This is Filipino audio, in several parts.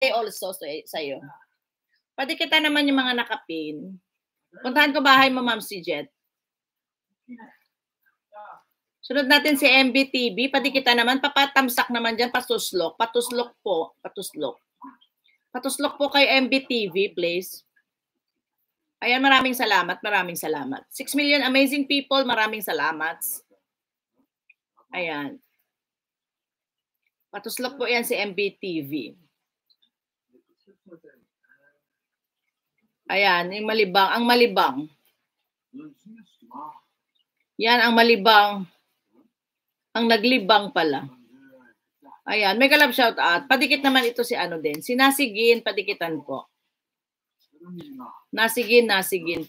also sa'yo. Padikita naman yung mga nakapin. Puntahan ko bahay mo, Ma'am si Jet. Sunod natin si MBTV. Padikita naman. Papatamsak naman dyan. Patuslok. Patuslok po. Patuslok. Patuslok po kay MBTV, please. Ayan, maraming salamat. Maraming salamat. 6 million amazing people. Maraming salamat. Ayan. Patuslok po yan si MBTV. Ayan, yung malibang. Ang malibang. Yan, ang malibang. Ang naglibang pala. Ayan, mega love shout out. Padikit naman ito si ano din. Si Nasigin, padikitan po. Nasigin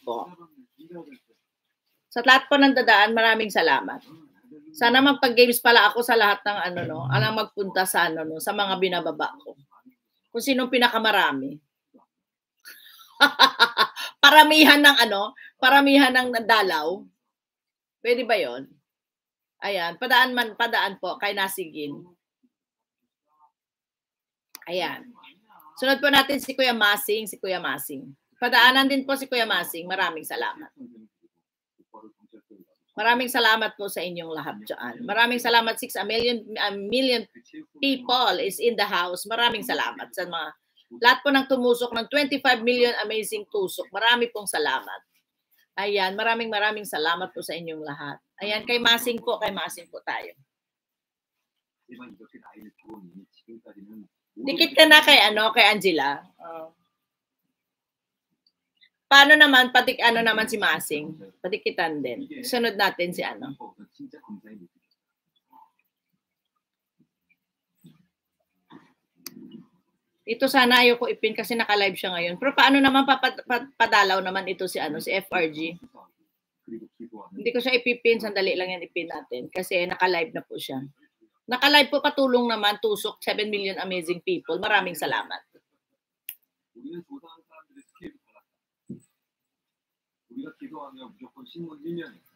po. Sa lahat po ng dadaan, maraming salamat. Sana magpag-games pala ako sa lahat ng ano no, alang magpunta sa ano no, sa mga binababa ko. Kung sinong pinakamarami. Paramihan ng ano, paramihan ng dalaw. Pwede ba 'yon? Ayan, padaan po kay Nasigin. Ayan. Sunod po natin si Kuya Masing, Padaanan din po si Kuya Masing. Maraming salamat. Maraming salamat po sa inyong lahat dyan. Maraming salamat. 6 million people is in the house. Maraming salamat sa mga lahat po ng tumusok ng 25 million amazing tusok. Marami pong salamat. Ayan, maraming salamat po sa inyong lahat. Ayan, kay Masing po tayo. Dikit ka na kay Angela. Paano naman naman si Masing? Padikitan din. Sunod natin si ano. Ito sana ayoko ipin kasi naka-live siya ngayon. Pero paano naman padalaw naman ito si FRG? Hindi ko siya ipipin, sandali lang yan ipin natin kasi naka-live na po siya. Naka-live po, patulong naman, tusok 7 million amazing people. Maraming salamat.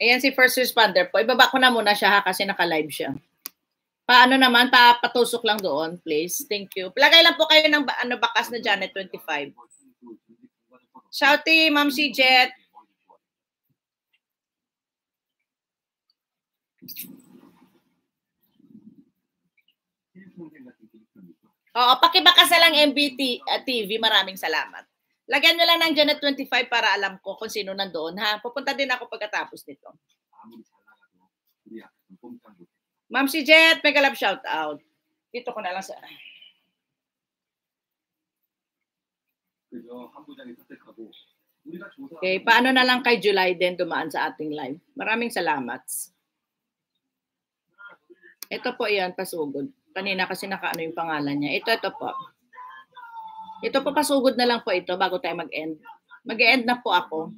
Ayan si first responder po. Ibaba ko na muna siya ha kasi naka-live siya. Paano naman? Patusok lang doon, please. Thank you. Lagay lang po kayo ng bakas na Janet 25. Shouty, Ma'am si Jet. Oo, pakibakas na lang MBT TV. Maraming salamat. Lagyan nyo lang ng Janet 25 para alam ko kung sino nandoon, ha? Pupunta din ako pagkatapos nito. Ma'am si Jet, mega love shout out. Dito ko na lang sa... Okay, paano na lang kay July din dumaan sa ating live? Maraming salamat. Ito po yan, pasugod. Kanina kasi nakaano yung pangalan niya. Ito po. Ito po, pasugod na lang po ito bago tayo mag-end. Mag-end na po ako.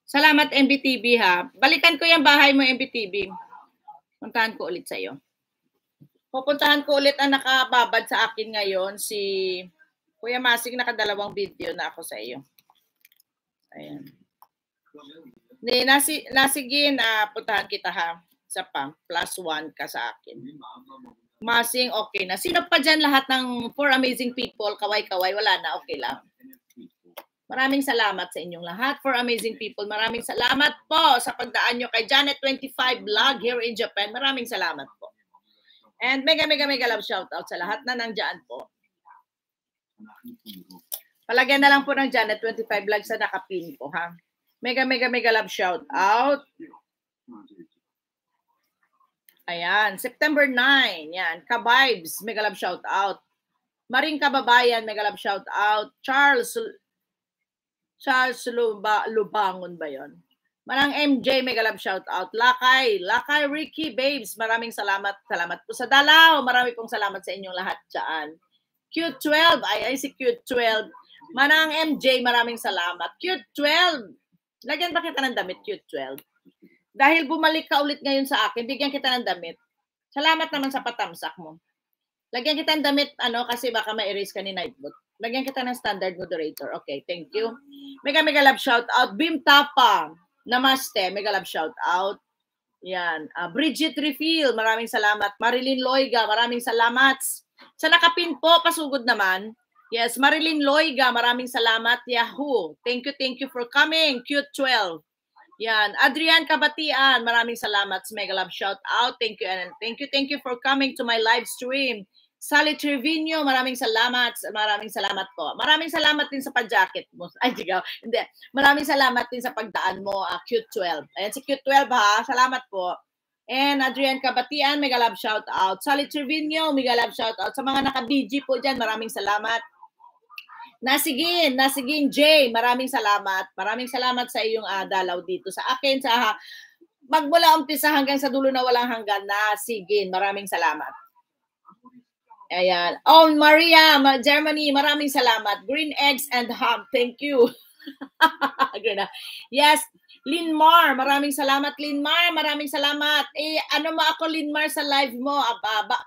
Salamat MBTV ha. Balikan ko yung bahay mo MBTV. Puntahan ko ulit sa iyo. Pupuntahan ko ulit ang nakababad sa akin ngayon si Kuya Masing, nakadalawang video na ako sa iyo. Ayan. Nasigin, puntahan kita ha. Sa pa, +1 ka sa akin. Masing, okay na. Sino pa dyan lahat ng 4 amazing people? Kaway-kaway, wala na, okay lang. Maraming salamat sa inyong lahat. 4 amazing people, maraming salamat po sa pagdaan nyo kay Janet 25 Vlog here in Japan. Maraming salamat po. And mega love shout out sa lahat na nandyan po. Palagyan na lang po ng Janet 25 Vlog sa nakapin po ha. Mega love shout out. Ayan, September 9. Yan, Ka-Vibes, mega love shout out. Maring Kababayan, mega love shout out. Charles Lubangon ba 'yon? Manang MJ, mega love shout out. Lakay Ricky Babes, maraming salamat po sa dalaw. Marami pong salamat sa inyong lahat diyan. Q12, ay si Q12. Manang MJ, maraming salamat. Q12. Lagyan ba kita ng damit, Q12? Dahil bumalik ka ulit ngayon sa akin, bigyan kita ng damit. Salamat naman sa patamsak mo. Lagyan kita ng damit, kasi baka ma-erase ka ni Nightbot. Lagyan kita ng standard moderator. Okay, thank you. Mega love shout out. Bim Tapa. Namaste. Mega love shout out. Yan. Bridget Refill, maraming salamat. Marilyn Loiga, maraming salamat. Sa nakapin po, pasugod naman. Yes, Marilyn Loiga, maraming salamat. Yahoo! Thank you for coming. Cute 12. Yan. Adrian Kabatian, maraming salamat. Mega love shout out. Thank you and thank you for coming to my live stream. Sally Trevino, maraming salamat. Maraming salamat po. Maraming salamat din sa pag-jacket mo. Ay, digaw. Hindi. Maraming salamat din sa pagdaan mo, Cute 12. Ayan si Cute 12 ha. Salamat po. And Adrian Kabatian, mega love shout out. Sally Trevino, mega love shout out. Sa mga naka-BG po dyan, maraming salamat. Nasigin Jay, maraming salamat. Maraming salamat sa iyong dalaw dito sa akin. Sa magmula umpisa hanggang sa dulo na walang hanggan. Nasigin, maraming salamat. Ayan. Oh, Maria, Germany, maraming salamat. Green eggs and ham, thank you. Yes, Linmar, maraming salamat. Linmar, maraming salamat. Ano mo ako, Linmar, sa live mo?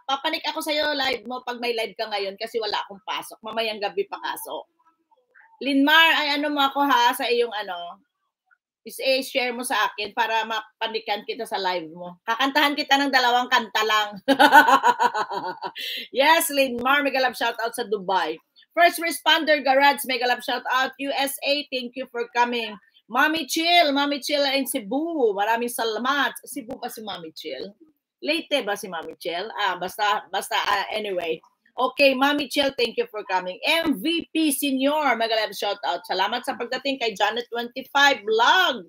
Papanik ako sa'yo live mo pag may live ka ngayon kasi wala akong pasok. Mamayang gabi pa kaso. Linmar, ay ano mo ako ha sa iyong share mo sa akin para mapanikan kita sa live mo. Kakantahan kita ng 2 kanta lang. Yes, Linmar, mega love shout out sa Dubai. First Responder Garage, mega love shout out. USA, thank you for coming. Mami Chill in Cebu, maraming salamat. Cebu ba si Mami Chill? Leyte ba si Mami Chill? Basta anyway. Okay, Mami Chill, thank you for coming. MVP Senior, mega love shout out. Salamat sa pagdating kay Janet25 Vlog.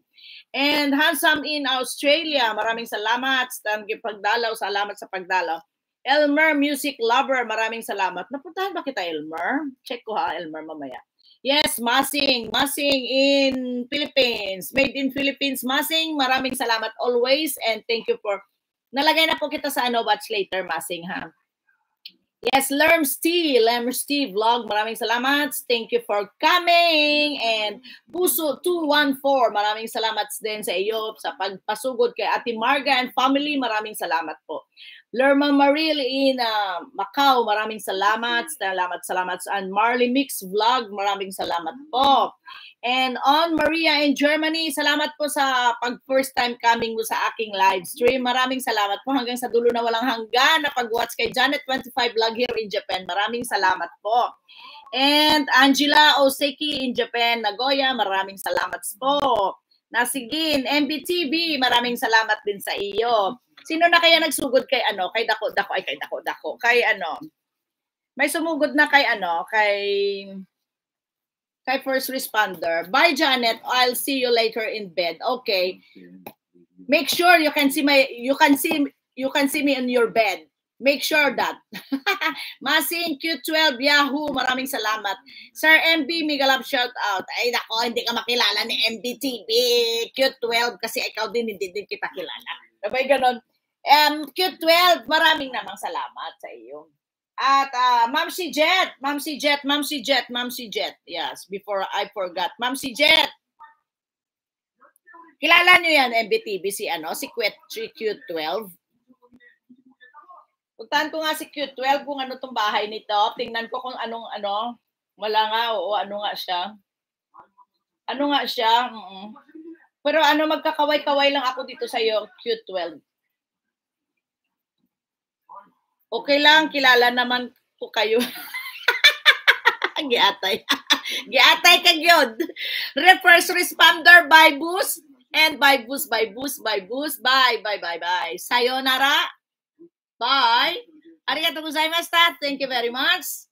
And Handsome in Australia, maraming salamat. Pagdalaw, salamat sa pagdalaw. Elmer Music Lover, maraming salamat. Napuntahan ba kita, Elmer? Check ko ha, Elmer, mamaya. Yes, Masing in Philippines. Made in Philippines, Masing, maraming salamat always. And thank you for, nalagay na po kita sa watch later, Masing ha. Yes, Lerm Steve Vlog, maraming salamat. Thank you for coming. And Puso 214, maraming salamat din sa iyo sa pagpasugod kay Ate Marga and family. Maraming salamat po. Lerma Maril in Macau, maraming salamat. Salamat. And Marley Mix Vlog, maraming salamat po. And on Maria in Germany, salamat po sa first time coming mo sa aking live stream. Maraming salamat po hanggang sa dulo na walang hanggan na pag-watch kay Janet25 Vlog here in Japan. Maraming salamat po. And Angela Oseki in Japan, Nagoya, maraming salamat po. Nasigin, MBTV, maraming salamat din sa iyo. Sino na kaya nagsugod kay kay Dako, kay may sumugod na kay kay First Responder. Bye, Janet. I'll see you later in bed. Okay. Make sure you can see me in your bed. Make sure that. Masing Q12 Yahoo, maraming salamat. Sir MB, mega love shout out. Ay nako, hindi ka makilala ni MBTV Q12 kasi ikaw din hindi din kita kilala. Sabay ganon. Q12, maraming namang salamat sa iyo. At Mamsi Jet. Yes, before I forgot. Mamsi Jet. Kilala niyo yan, MBTV, si Q12. Puntahan ko nga si Q12 kung ano tong bahay nito. Tingnan ko kung anong wala nga, oo, ano nga siya. Pero magkakaway-kaway lang ako dito sa iyo, Q12. Okay lang, kilala naman ko kayo. Giatay. Giatay ka gyud. First Responder, bye boost. And bye boost. Bye. Sayonara. Bye. Arigatou gozaimashita. Thank you very much.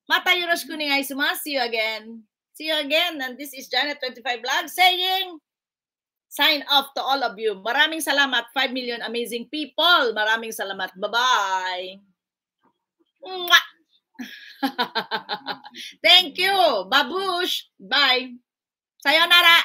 Mata yoroshiku onegai shimasu. See you again. And this is Janet25 Vlog saying, sign off to all of you. Maraming salamat. 5 million amazing people. Maraming salamat. Bye-bye. Thank you. Babush. Bye. Sayonara.